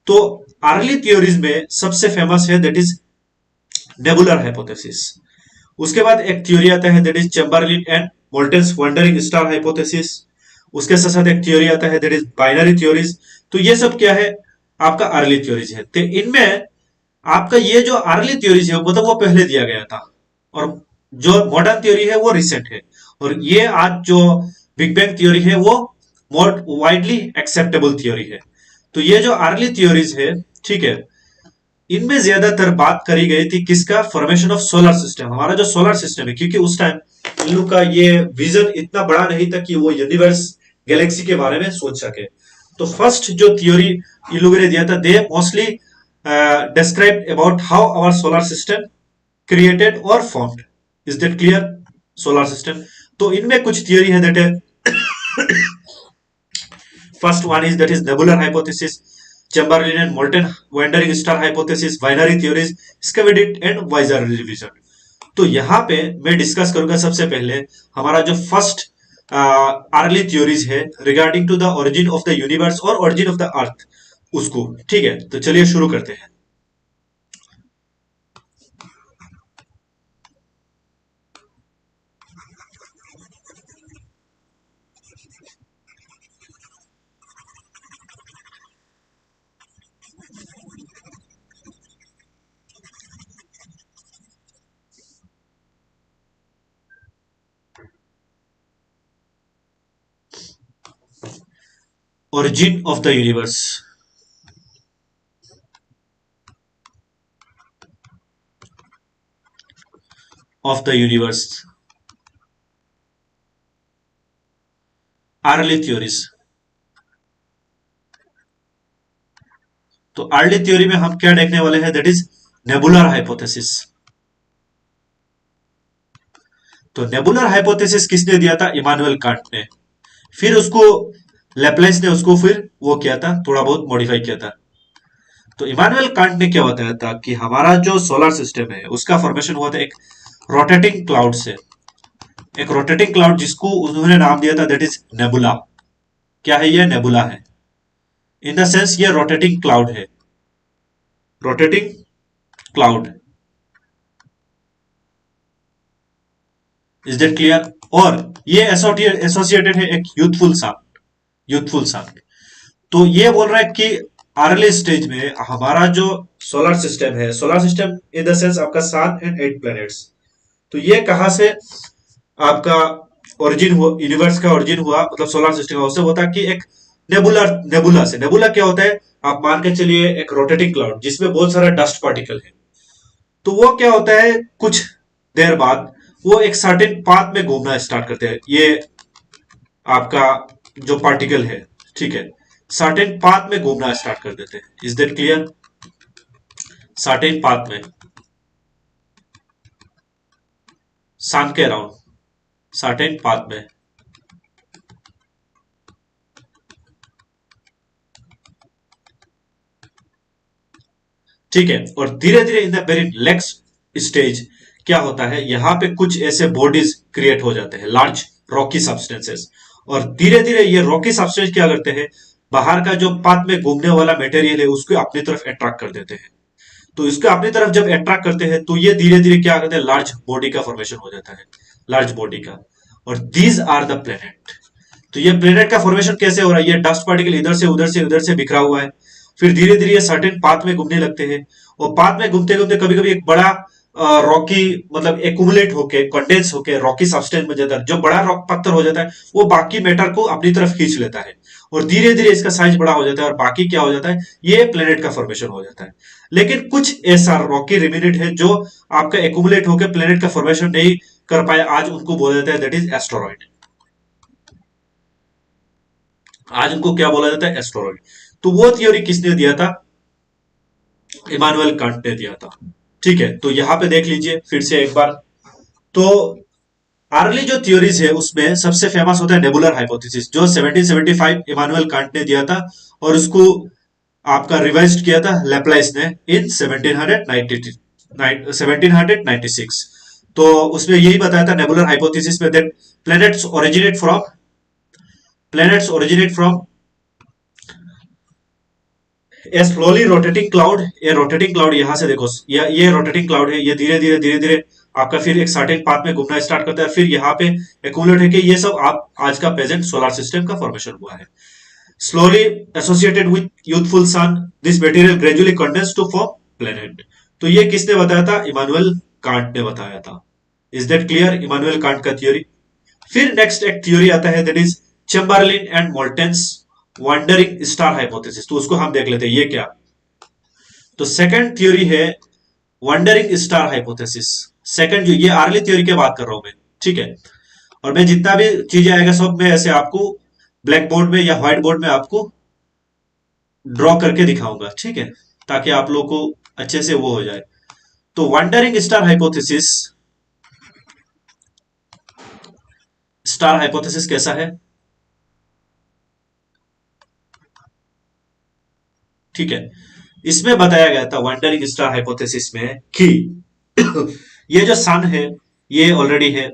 तो अर्ली थ्योरीज में सबसे फेमस है दैट इज नेबुलर हाइपोथेसिस। उसके बाद एक थ्योरी आता है that is Chamberlin and Moulton's wandering star hypothesis. उसके साथ साथ एक थ्योरी आता है दैट इज बाइनरी थ्योरीज। तो ये सब क्या है? आपका अर्ली थ्योरीज है। तो इनमें आपका ये जो अर्ली थ्योरीज है मतलब वो पहले दिया गया था, और जो मॉडर्न थ्योरी है वो रिसेंट है। और ये आज जो बिग बैंग थ्योरी है वो मोर वाइडली एक्सेप्टेबल थ्योरी है। तो ये जो अर्ली थ्योरीज है, ठीक है, इनमें ज्यादातर बात करी गई थी किसका? Formation of solar system. हमारा जो सोलर सिस्टम है, क्योंकि उस टाइम इन लोग का ये विजन इतना बड़ा नहीं था कि वो यूनिवर्स गैलेक्सी के बारे में सोच सके। तो फर्स्ट जो थ्योरी इन लोगों ने दिया था, they mostly described about how our solar system created or formed. Is that clear? Solar system. तो इनमें कुछ थियोरी है दैट है first one is that is nebular hypothesis, Chamberlin and Moulton wandering star hypothesis, binary theories, Schmidt and Weizsacker revision. तो यहाँ पे मैं discuss करूंगा सबसे पहले हमारा जो फर्स्ट अर्ली थ्योरीज है regarding to the origin of the universe और ओरिजिन ऑफ द अर्थ, उसको, ठीक है। तो चलिए शुरू करते हैं। origin of the universe, of the universe, early theories। तो अर्ली थ्योरी में हम क्या देखने वाले हैं? That is nebular hypothesis. तो नेबुलर हाइपोथेसिस किसने दिया था? इमानुएल कांट ने। फिर उसको लेप्लेस ने उसको फिर वो किया था, थोड़ा बहुत मॉडिफाई किया था। तो इमानुएल कांट ने क्या बताया था कि हमारा जो सोलर सिस्टम है उसका फॉर्मेशन हुआ था एक रोटेटिंग क्लाउड से। एक रोटेटिंग क्लाउड जिसको उन्होंने नाम दिया था दैट इज नेबुला। क्या है ये? नेबुला है। इन द सेंस ये रोटेटिंग क्लाउड है, rotating cloud. Is that clear? और ये एसोसिएटेड है एक यूथफुल सन। तो ये बोल रहा है कि अर्ली स्टेज में हमारा जो सोलर सिस्टम है, solar system in the sense आपका सन एंड 8 प्लैनेट्स, तो ये कहां से आपका ओरिजिन हुआ, यूनिवर्स का ओरिजिन हुआ, मतलब सोलर सिस्टम उससे होता है कि एक नेबुला से। नेबुला क्या होता है, आप मान के चलिए एक रोटेटिंग क्लाउड जिसमें बहुत सारा डस्ट पार्टिकल है। तो वो क्या होता है, कुछ देर बाद वो एक सर्टेन पाथ में घूमना स्टार्ट करते हैं, ये आपका जो पार्टिकल है, ठीक है, सर्टेन पाथ में घूमना स्टार्ट कर देते हैं। Is that clear? Certain path में, सन के अराउंड, सर्टेन पाथ में, ठीक है। और धीरे धीरे in the very next stage क्या होता है, यहां पे कुछ ऐसे बॉडीज क्रिएट हो जाते हैं, लार्ज रॉकी सब्सटेंसेस। और धीरे धीरे ये रॉकी सब्सटेंस क्या करते हैं, बाहर का जो पाथ में घूमने वाला मटेरियल है उसको अपनी तरफ अट्रैक्ट कर देते हैं। तो इसको अपनी तरफ जब अट्रैक्ट करते हैं तो ये धीरे धीरे क्या करते हैं, लार्ज बॉडी का फॉर्मेशन हो जाता है, लार्ज बॉडी का। और दीज आर द प्लेनेट। तो ये प्लेनेट का फॉर्मेशन कैसे हो रहा है, ये डस्ट पार्टिकल इधर से बिखरा हुआ है, फिर धीरे धीरे ये सर्टेन पाथ में घूमने लगते हैं। और पाथ में घूमते घूमते कभी कभी एक बड़ा रॉकी, मतलब एकुमुलेट होके, कंडेंस होके रॉकी सब्सटेंस बन जाता है। जो बड़ा रॉक पत्थर हो जाता है वो बाकी मैटर को अपनी तरफ खींच लेता है, और धीरे धीरे इसका साइज बड़ा हो जाता है, और बाकी क्या हो जाता है, ये प्लेनेट का फॉर्मेशन हो जाता है। लेकिन कुछ ऐसा रॉकी रिमिनेंट है जो आपका एकुमुलेट होकर प्लेनेट का फॉर्मेशन नहीं कर पाए, आज उनको बोला जाता है दैट इज एस्टेरॉइड। आज उनको क्या बोला जाता है, एस्टेरॉइड। तो वो थ्योरी किसने दिया था, इमानुएल कांट ने दिया था। ठीक है, तो यहां पे देख लीजिए फिर से एक बार। तो अर्ली जो थ्योरीज है उसमें सबसे फेमस होता है नेबुलर हाइपोथेसिस, जो 1775 इमानुएल कांट ने दिया था, और उसको आपका रिवाइज किया था लेप्लाइस ने इन 1796। तो उसमें यही बताया था नेबुलर हाइपोथेसिस में that planets originate from A slowly rotating cloud. ये रोटेटिंग क्लाउड यहां से देखो, ये रोटेटिंग क्लाउड है, ये धीरे धीरे आपका फिर एक सर्टेन पाथ में घूमना स्टार्ट करता है, फिर यहाँ पे एक्यूमुलेट है कि ये सब आप आज का प्रेजेंट सोलर सिस्टम का फॉर्मेशन हुआ है। Slowly associated with youthful sun, this material gradually condense to form planet. तो ये किसने बताया था, इमानुएल कांट ने बताया था। Is that clear, Immanuel Kant का थ्योरी। फिर नेक्स्ट एक थ्योरी आता है that is Chamberlin and Moulton's wandering star hypothesis. तो उसको हम देख लेते हैं ये क्या। तो सेकंड थ्योरी है वंडरिंग स्टार हाइपोथेसिस। सेकंड जो, ये अर्ली थ्योरी की बात कर रहा हूं मैं, ठीक है। और मैं जितना भी चीजें आएगा सब मैं ऐसे आपको ब्लैक बोर्ड में या व्हाइट बोर्ड में आपको ड्रॉ करके दिखाऊंगा, ठीक है, ताकि आप लोग को अच्छे से वो हो जाए। तो वंडरिंग स्टार हाइपोथेसिस कैसा है, ठीक है। इसमें बताया गया था वंडरिंग स्टार हाइपोथेसिस में कि ये जो सन है ये ऑलरेडी है,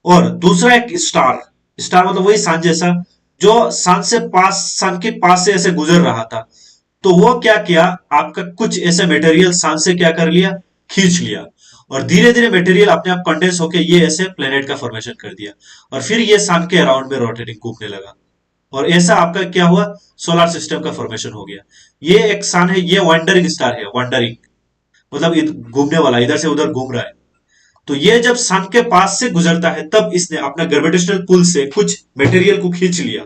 और दूसरा एक स्टार, स्टार मतलब वही सन जैसा, जो सन के पास से ऐसे गुजर रहा था। तो वो क्या किया, आपका कुछ ऐसे मटेरियल सन से क्या कर लिया, खींच लिया, और धीरे धीरे मटेरियल अपने आप कंडेंस होके ये ऐसे प्लेनेट का फॉर्मेशन कर दिया, और फिर ये सन के अराउंड में रोटेटिंग घूमने लगा, और ऐसा आपका क्या हुआ, सोलर सिस्टम का फॉर्मेशन हो गया। ये एक सन है, ये वंडरिंग स्टार है, वंडरिंग मतलब घूमने वाला, इधर से उधर घूम रहा है। तो ये जब सन के पास से गुजरता है तब इसने अपना ग्रेविटेशनल पुल से कुछ मटेरियल को खींच लिया,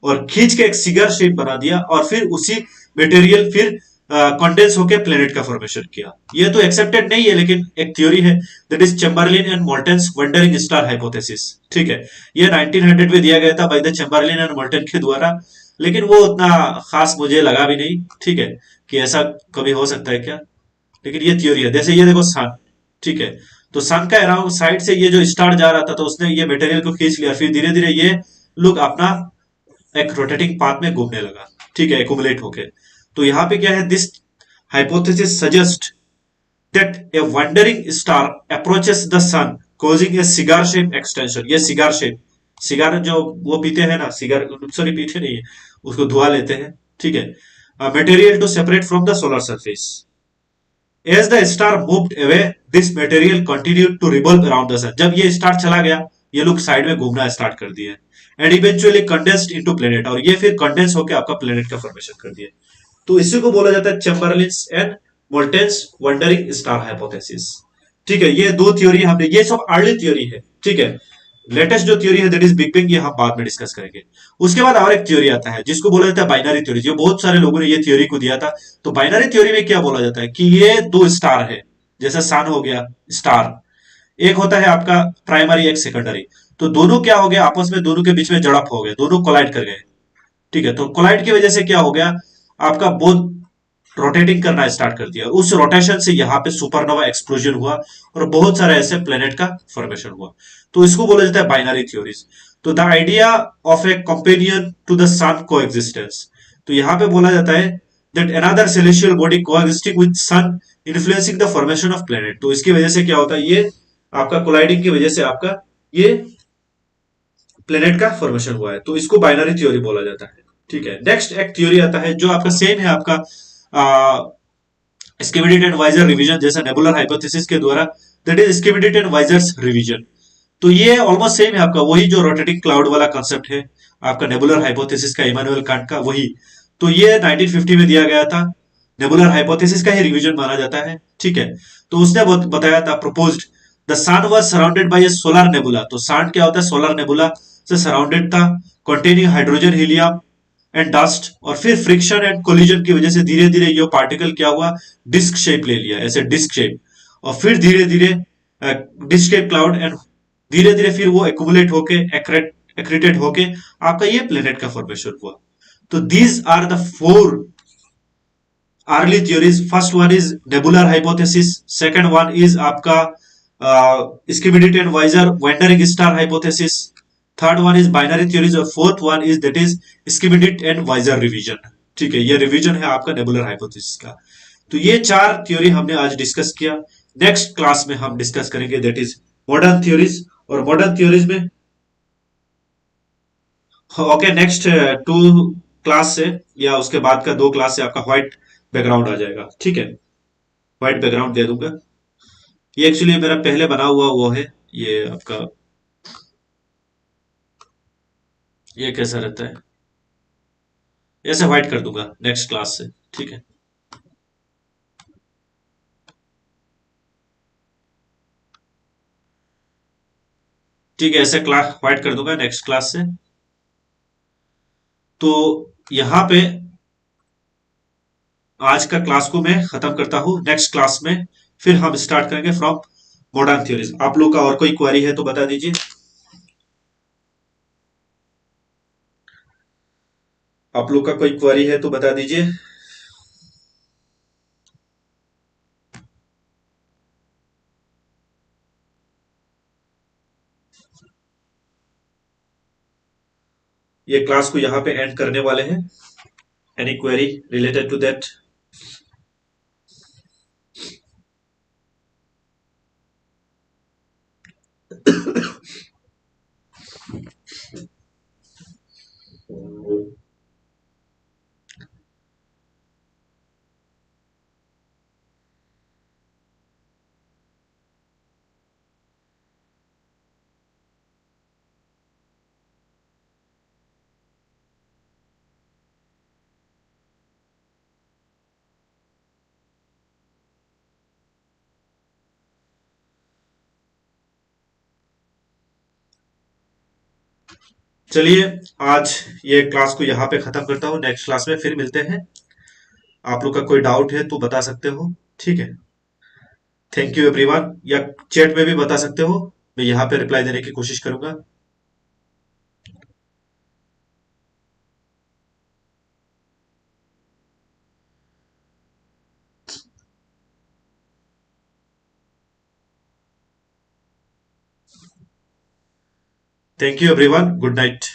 और खींच के एक सिगर शेप बना दिया, और फिर उसी मटेरियल फिर कंडेंस होकर प्लेनेट का फॉर्मेशन किया। ये तो एक्सेप्टेड नहीं है, लेकिन एक थ्योरी है that is Chamberlin and Moulton's wandering star hypothesis, ठीक है। ये 1900 में दिया गया था by the Chamberlin and Moulton के द्वारा, लेकिन वो उतना खास मुझे लगा भी नहीं, ठीक है, कि ऐसा कभी हो सकता है क्या। लेकिन ये थ्योरी है। जैसे ये देखो सन, ठीक है, तो सन का अराउंड साइड से ये जो स्टार जा रहा था, तो उसने ये मटेरियल को खींच लिया, फिर धीरे धीरे ये लोग अपना एक रोटेटिंग पाथ में घूमने लगा, ठीक है, एक्युमुलेट होके। तो यहां पे क्या है, this hypothesis suggest that a wandering star approaches the sun causing a cigar shape extension। ये सिगार शेप, सिगार जो वो पीते हैं ना, सिगार सॉरी पीते नहीं है, उसको धुआ लेते हैं, ठीक है, material to separate from the solar surface. As the star moved away this material continued to revolve around the sun. जब ये स्टार चला गया, ये लोग साइड में घूमना स्टार्ट कर दिए, and eventually condensed into planet, और ये फिर कंडेंस होकर आपका प्लेनेट का फॉर्मेशन कर दिया। तो इसी को बोला जाता है चैम्बरलिन्स and Moulton's wandering star hypothesis. ठीक है, ये दो थ्योरी हमने, ये सब अर्ली थ्योरी है। ठीक है, लेटेस्ट जो थ्योरी है दैट इज बिग बैंग, ये हम बाद में डिस्कस करेंगे। उसके बाद और एक थ्योरी आता है जिसको बोला जाता है बाइनरी थ्योरी, जो बहुत सारे लोगों ने ये थ्योरी को दिया था। तो बाइनरी थ्योरी में क्या बोला जाता है कि ये दो स्टार है, जैसे सन हो गया स्टार, एक होता है आपका प्राइमरी, एक सेकेंडरी। तो दोनों क्या हो गया, आपस में दोनों के बीच में झड़प हो गए, दोनों कोलाइड कर गए। ठीक है, तो कोलाइड की वजह से क्या हो गया, आपका बोथ रोटेटिंग करना स्टार्ट कर दिया। उस रोटेशन से यहाँ पे सुपरनोवा एक्सप्लोजन हुआ और बहुत सारे ऐसे प्लेनेट का फॉर्मेशन हुआ। तो इसको बोला जाता है बाइनरी थ्योरीज। तो the idea of a companion to the sun coexistence, तो यहाँ पे बोला जाता है that another celestial body coexisting with sun influencing the formation of planet. तो इसकी वजह से क्या होता है, ये आपका कोलाइडिंग की वजह से आपका ये प्लेनेट का फॉर्मेशन हुआ है। तो इसको बाइनरी थ्योरी बोला जाता है। ठीक है, नेक्स्ट एक थ्योरी आता है जो आपका सेम है, आपका स्किमिडिट एंड वाइजर रिवीजन जैसा नेबुलर हाइपोथेसिस के द्वारा, that is Schmidt and Weizsacker's revision. तो ये ऑलमोस्ट सेम है आपका, वही जो रोटेटिंग क्लाउड वाला कंसेप्ट है आपका नेबुलर हाइपोथेसिस का, इमानुएल कांट का वही। तो ये 1950 में दिया गया था, नेबुलर हाइपोथेसिस का ही रिवीजन माना जाता है। ठीक है, तो उसने बताया था, proposed the sun was surrounded by a solar nebula. तो सन क्या होता है, सोलर नेबुला से सराउंडेड था, containing hydrogen helium and dust, और फिर फ्रिक्शन एंड कोलिजन की वजह से धीरे धीरे ये पार्टिकल क्या हुआ, डिस्क शेप ले लिया, ऐसे डिस्क शेप, और फिर धीरे धीरे डिस्क शेप क्लाउड, एंड धीरे धीरे फिर वो एक्यूमुलेट होके एक्रेटेड होके आपका ये प्लेनेट का फॉर्मेशन हुआ। तो these are the four early theories. First one is nebular hypothesis, second one is आपका Schmidt and Weizsacker wandering star hypothesis, third one is binary theories, और fourth one is that is Schmidt and Weizsacker revision. ठीक है, ये revision है आपका nebular hypothesis का। तो ये चार थ्योरी हमने आज डिस्कस किया। नेक्स्ट क्लास में हम डिस्कस करेंगे दैट इज मॉडर्न थ्योरीज, और मॉडर्न थ्योरीज में ओके नेक्स्ट टू क्लास से या उसके बाद का दो क्लास से आपका व्हाइट बैकग्राउंड आ जाएगा। ठीक है, व्हाइट बैकग्राउंड दे दूंगा। ये एक्चुअली मेरा पहले बना हुआ वो है, ये आपका, ये कैसा रहता है, ऐसे व्हाइट कर दूंगा नेक्स्ट क्लास से। ठीक है, ठीक है, ऐसे क्लास व्हाइट कर दूंगा नेक्स्ट क्लास से। तो यहाँ पे आज का क्लास को मैं खत्म करता हूँ। नेक्स्ट क्लास में फिर हम स्टार्ट करेंगे फ्रॉम मॉडर्न थ्योरीज। आप लोग का और कोई क्वेरी है तो बता दीजिए। आप लोग का कोई क्वेरी है तो बता दीजिए। ये क्लास को यहाँ पे एंड करने वाले हैं। Any query related to that? चलिए, आज ये क्लास को यहाँ पे खत्म करता हूँ। नेक्स्ट क्लास में फिर मिलते हैं। आप लोग का कोई डाउट है तो बता सकते हो। ठीक है, थैंक यू एवरीवन, या चैट में भी बता सकते हो, मैं यहाँ पे रिप्लाई देने की कोशिश करूंगा। Thank you everyone, good night.